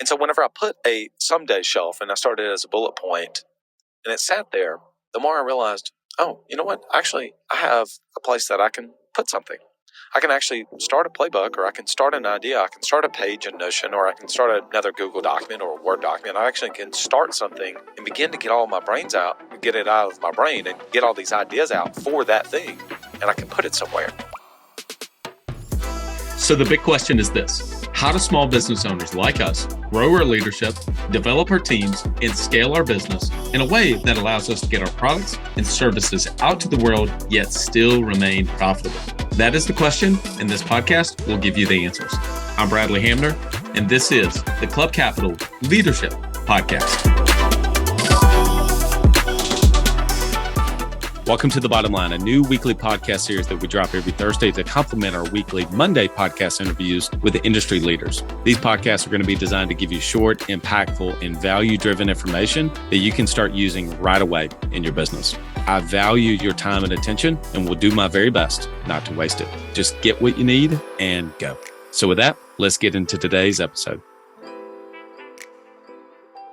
And so whenever I put a someday shelf and I started as a bullet point and it sat there, the more I realized, oh, you know what? Actually, I have a place that I can put something. I can actually start a playbook, or I can start an idea. I can start a page in Notion, or I can start another Google document or a Word document. I actually can start something and begin to get all my brains out, get it out of my brain and get all these ideas out for that thing. And I can put it somewhere. So the big question is this: how do small business owners like us grow our leadership, develop our teams, and scale our business in a way that allows us to get our products and services out to the world, yet still remain profitable? That is the question, and this podcast will give you the answers. I'm Bradley Hamner, and this is the Club Capital Leadership Podcast. Welcome to The Bottom Line, a new weekly podcast series that we drop every Thursday to complement our weekly Monday podcast interviews with the industry leaders. These podcasts are going to be designed to give you short, impactful, and value-driven information that you can start using right away in your business. I value your time and attention and will do my very best not to waste it. Just get what you need and go. So with that, let's get into today's episode.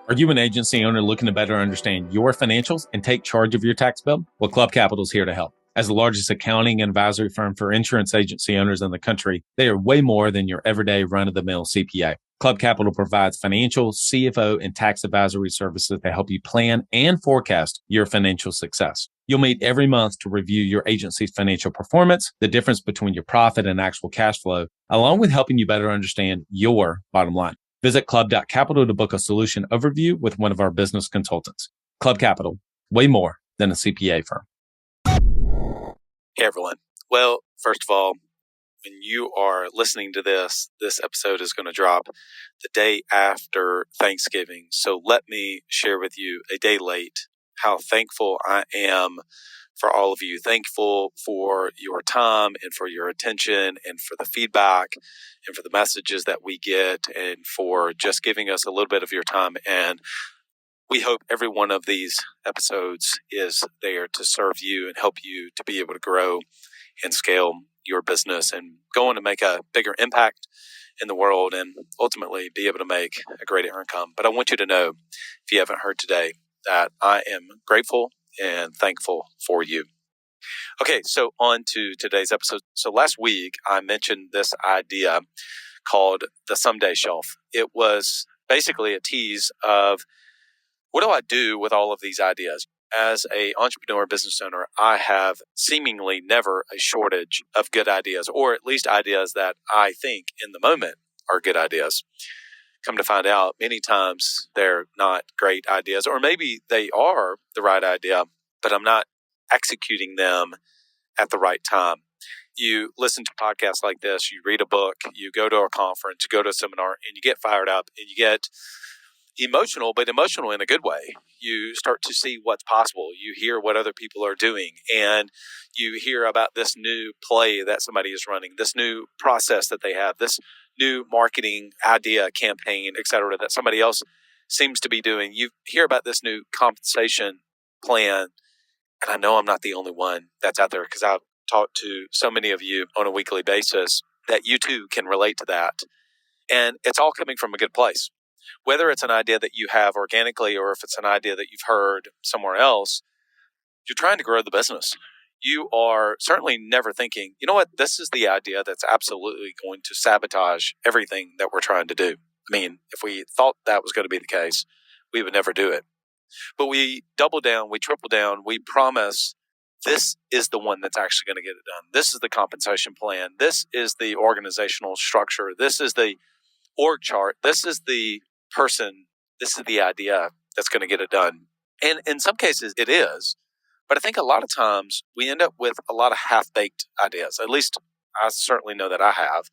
Are you an agency owner looking to better understand your financials and take charge of your tax bill? Well, Club Capital is here to help. As the largest accounting and advisory firm for insurance agency owners in the country, they are way more than your everyday run-of-the-mill CPA. Club Capital provides financial, CFO, and tax advisory services to help you plan and forecast your financial success. You'll meet every month to review your agency's financial performance, the difference between your profit and actual cash flow, along with helping you better understand your bottom line. Visit club.capital to book a solution overview with one of our business consultants. Club Capital, way more than a CPA firm. Hey, everyone. Well, first of all, when you are listening to this episode is going to drop the day after Thanksgiving. So let me share with you a day late how thankful I am for all of you. Thankful for your time and for your attention and for the feedback and for the messages that we get and for just giving us a little bit of your time. And we hope every one of these episodes is there to serve you and help you to be able to grow and scale your business and go on to make a bigger impact in the world and ultimately be able to make a greater income. But I want you to know, if you haven't heard today, that I am grateful and thankful for you. Okay, so on to today's episode. So last week, I mentioned this idea called the someday shelf. It was basically a tease of what do I do with all of these ideas? As an entrepreneur business owner, I have seemingly never a shortage of good ideas, or at least ideas that I think in the moment are good ideas. Come to find out, many times they're not great ideas, or maybe they are the right idea, but I'm not executing them at the right time. You listen to podcasts like this, you read a book, you go to a conference, you go to a seminar, and you get fired up and you get emotional, but emotional in a good way. You start to see what's possible. You hear what other people are doing, and you hear about this new play that somebody is running, this new process that they have, this new marketing idea, campaign, etc., that somebody else seems to be doing. You hear about this new compensation plan, and I know I'm not the only one that's out there because I've talked to so many of you on a weekly basis that you too can relate to that. And it's all coming from a good place. Whether it's an idea that you have organically or if it's an idea that you've heard somewhere else, you're trying to grow the business. You are certainly never thinking, you know what, this is the idea that's absolutely going to sabotage everything that we're trying to do. I mean, if we thought that was going to be the case, we would never do it. But we double down, we triple down, we promise this is the one that's actually going to get it done. This is the compensation plan. This is the organizational structure. This is the org chart. This is the person. This is the idea that's going to get it done. And in some cases it is. But I think a lot of times we end up with a lot of half-baked ideas. At least I certainly know that I have.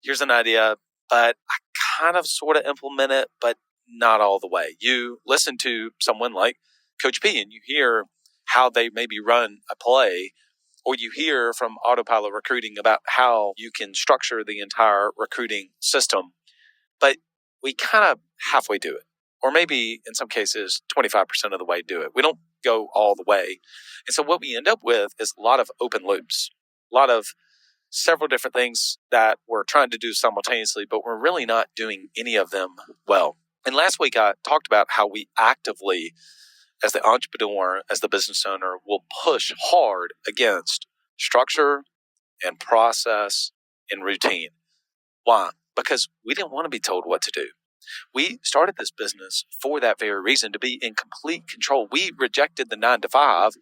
Here's an idea, but I kind of sort of implement it, but not all the way. You listen to someone like Coach P and you hear how they maybe run a play, or you hear from Autopilot Recruiting about how you can structure the entire recruiting system. But we kind of halfway do it, or maybe in some cases 25% of the way do it. We don't go all the way. And so what we end up with is a lot of open loops, a lot of several different things that we're trying to do simultaneously, but we're really not doing any of them well. And last week I talked about how we actively, as the entrepreneur, as the business owner, will push hard against structure and process and routine. Why? Because we didn't want to be told what to do. We started this business for that very reason, to be in complete control. We rejected the 9 to 5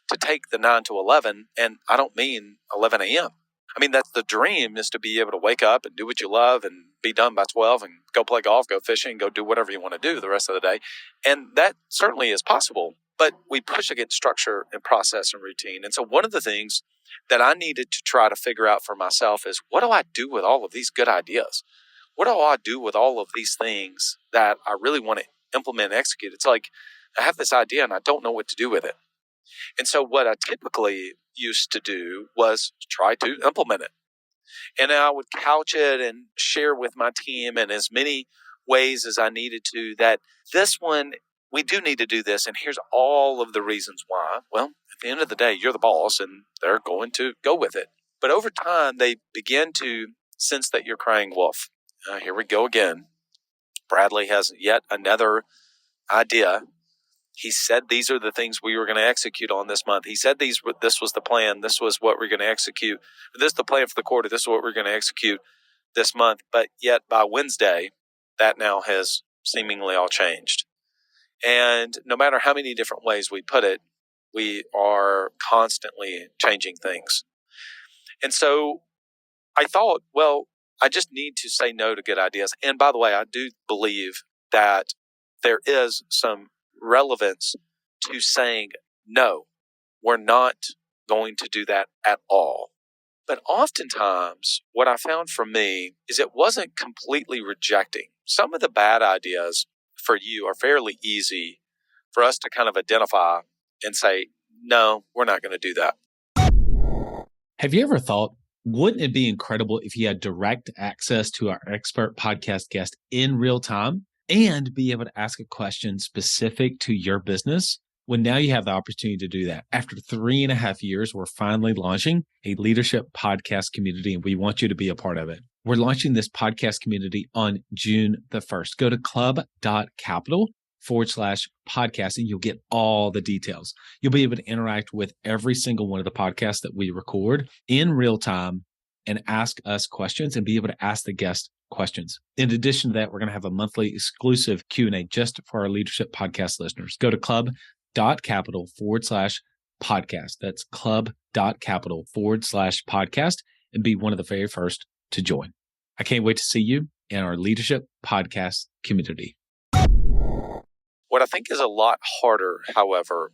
to take the 9 to 11, and I don't mean 11 a.m. I mean, that's the dream, is to be able to wake up and do what you love and be done by 12 and go play golf, go fishing, go do whatever you want to do the rest of the day. And that certainly is possible, but we push against structure and process and routine. And so one of the things that I needed to try to figure out for myself is, what do I do with all of these good ideas? What do I do with all of these things that I really want to implement and execute? It's like I have this idea and I don't know what to do with it. And so what I typically used to do was try to implement it. And I would couch it and share with my team in as many ways as I needed to, that this one, we do need to do this, and here's all of the reasons why. Well, at the end of the day, you're the boss, and they're going to go with it. But over time, they begin to sense that you're crying wolf. Here we go again. Bradley has yet another idea. He said these are the things we were going to execute on this month. He said this was the plan. This was what we're going to execute. This is the plan for the quarter. This is what we're going to execute this month. But yet by Wednesday, that now has seemingly all changed. And no matter how many different ways we put it, we are constantly changing things. And so I thought, well, I just need to say no to good ideas. And by the way, I do believe that there is some relevance to saying, no, we're not going to do that at all. But oftentimes, what I found for me is it wasn't completely rejecting. Some of the bad ideas for you are fairly easy for us to kind of identify and say, no, we're not going to do that. Have you ever thought, wouldn't it be incredible if you had direct access to our expert podcast guest in real time and be able to ask a question specific to your business? Well, now you have the opportunity to do that. After 3.5 years, we're finally launching a leadership podcast community, and we want you to be a part of it. We're launching this podcast community on June the 1st. Go to club.capital/podcast, and you'll get all the details. You'll be able to interact with every single one of the podcasts that we record in real time and ask us questions and be able to ask the guest questions. In addition to that, we're going to have a monthly exclusive Q&A just for our leadership podcast listeners. Go to club.capital/podcast. That's club.capital/podcast and be one of the very first to join. I can't wait to see you in our leadership podcast community. What I think is a lot harder, however,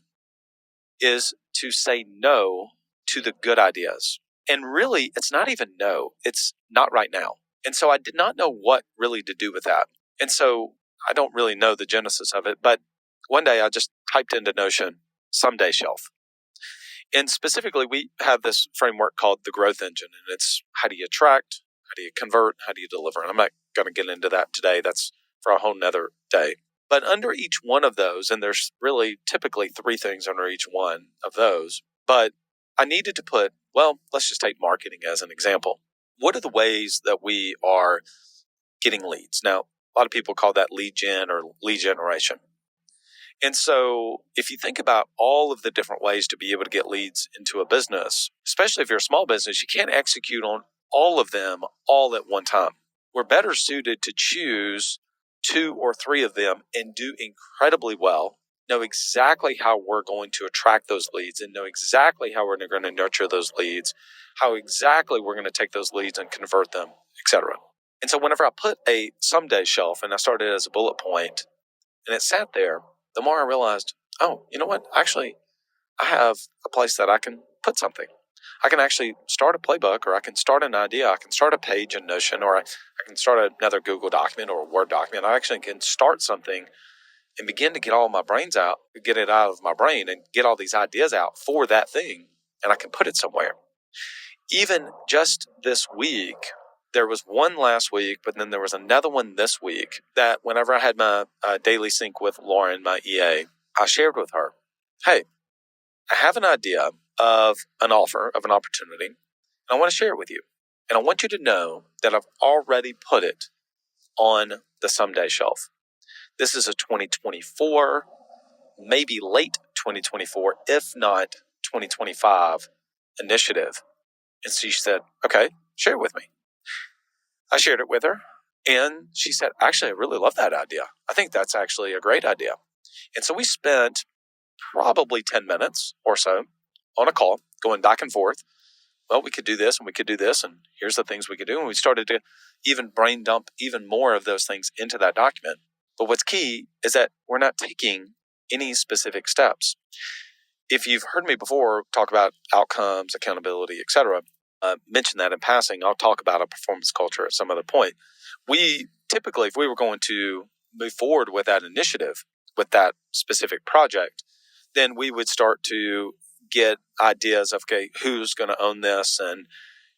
is to say no to the good ideas. And really, it's not even no. It's not right now. And so I did not know what really to do with that. And so I don't really know the genesis of it. But one day I just typed into Notion, someday shelf. And specifically, we have this framework called the growth engine. And it's how do you attract, how do you convert, how do you deliver? And I'm not going to get into that today. That's for a whole nother day. But under each one of those, and there's really typically 3 things under each one of those, but I needed to put, well, let's just take marketing as an example. What are the ways that we are getting leads? Now, a lot of people call that lead gen or lead generation. And so if you think about all of the different ways to be able to get leads into a business, especially if you're a small business, you can't execute on all of them all at one time. We're better suited to choose 2 or 3 of them and do incredibly well, know exactly how we're going to attract those leads and know exactly how we're going to nurture those leads, how exactly we're going to take those leads and convert them, etc. And so whenever I put a someday shelf, and I started as a bullet point, and it sat there, the more I realized, oh, you know what? Actually, I have a place that I can put something. I can actually start a playbook, or I can start an idea. I can start a page in Notion, or I can start another Google document or a Word document. I actually can start something and begin to get all my brains out, get it out of my brain and get all these ideas out for that thing. And I can put it somewhere. Even just this week, there was one last week, but then there was another one this week that whenever I had my daily sync with Lauren, my EA, I shared with her, hey, I have an idea of an offer, of an opportunity, And I want to share it with you. And I want you to know that I've already put it on the someday shelf. This is a 2024, maybe late 2024, if not 2025 initiative. And she said, okay, share it with me. I shared it with her. And she said, actually, I really love that idea. I think that's actually a great idea. And so we spent probably 10 minutes or so on a call going back and forth. Well, we could do this and we could do this, and here's the things we could do. And we started to even brain dump even more of those things into that document. But what's key is that we're not taking any specific steps. If you've heard me before talk about outcomes, accountability, etc., mention that in passing. I'll talk about a performance culture at some other point. We typically, if we were going to move forward with that initiative, with that specific project, then we would start to get ideas of, okay, who's going to own this and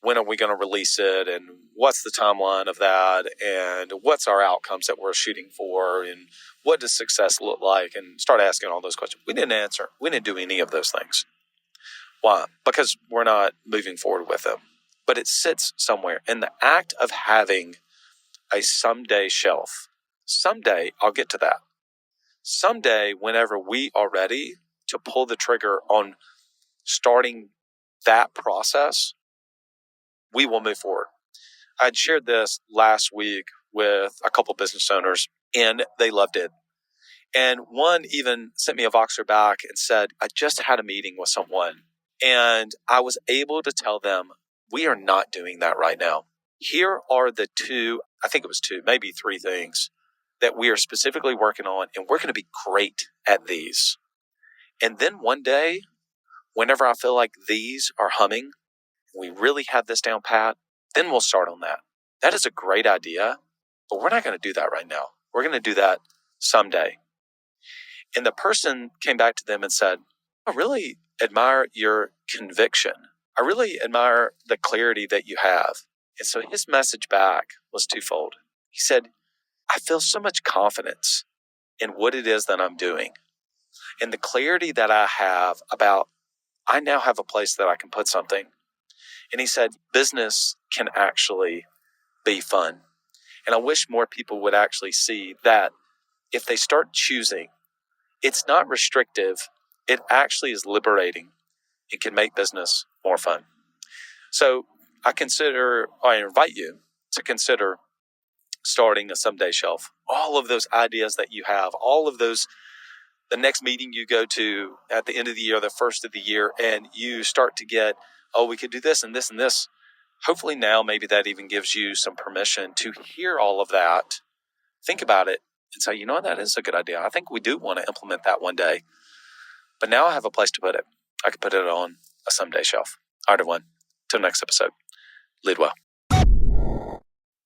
when are we going to release it and what's the timeline of that and what's our outcomes that we're shooting for and what does success look like, and start asking all those questions. We didn't answer. We didn't do any of those things. Why? Because we're not moving forward with them. But it sits somewhere. And the act of having a someday shelf, someday I'll get to that. Someday, whenever we are ready to pull the trigger on starting that process, we will move forward. I'd shared this last week with a couple business owners, and they loved it. And one even sent me a Voxer back and said, I just had a meeting with someone, and I was able to tell them, we are not doing that right now. Here are the two, I think it was two, maybe three things that we are specifically working on, and we're going to be great at these. And then one day, whenever I feel like these are humming, we really have this down pat, then we'll start on that. That is a great idea, but we're not going to do that right now. We're going to do that someday. And the person came back to them and said, I really admire your conviction. I really admire the clarity that you have. And so his message back was twofold. He said, I feel so much confidence in what it is that I'm doing. And the clarity that I have about, I now have a place that I can put something. And he said, business can actually be fun. And I wish more people would actually see that if they start choosing, it's not restrictive. It actually is liberating. It can make business more fun. So I invite you to consider starting a someday shelf. All of those ideas that you have, all of those, the next meeting you go to at the end of the year, the first of the year, and you start to get, oh, we could do this and this and this. Hopefully now maybe that even gives you some permission to hear all of that, think about it, and say, you know what, that is a good idea. I think we do want to implement that one day. But now I have a place to put it. I could put it on a someday shelf. All right, everyone. Till next episode. Lead well.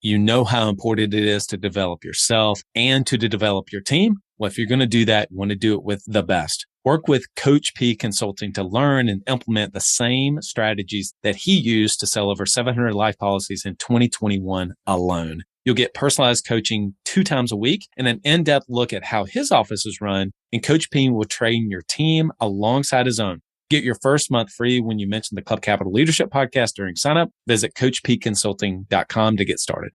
You know how important it is to develop yourself and to develop your team. Well, if you're going to do that, you want to do it with the best. Work with Coach P Consulting to learn and implement the same strategies that he used to sell over 700 life policies in 2021 alone. You'll get personalized coaching 2 times a week and an in-depth look at how his office is run. And Coach P will train your team alongside his own. Get your first month free when you mention the Club Capital Leadership Podcast during sign up. Visit CoachPconsulting.com to get started.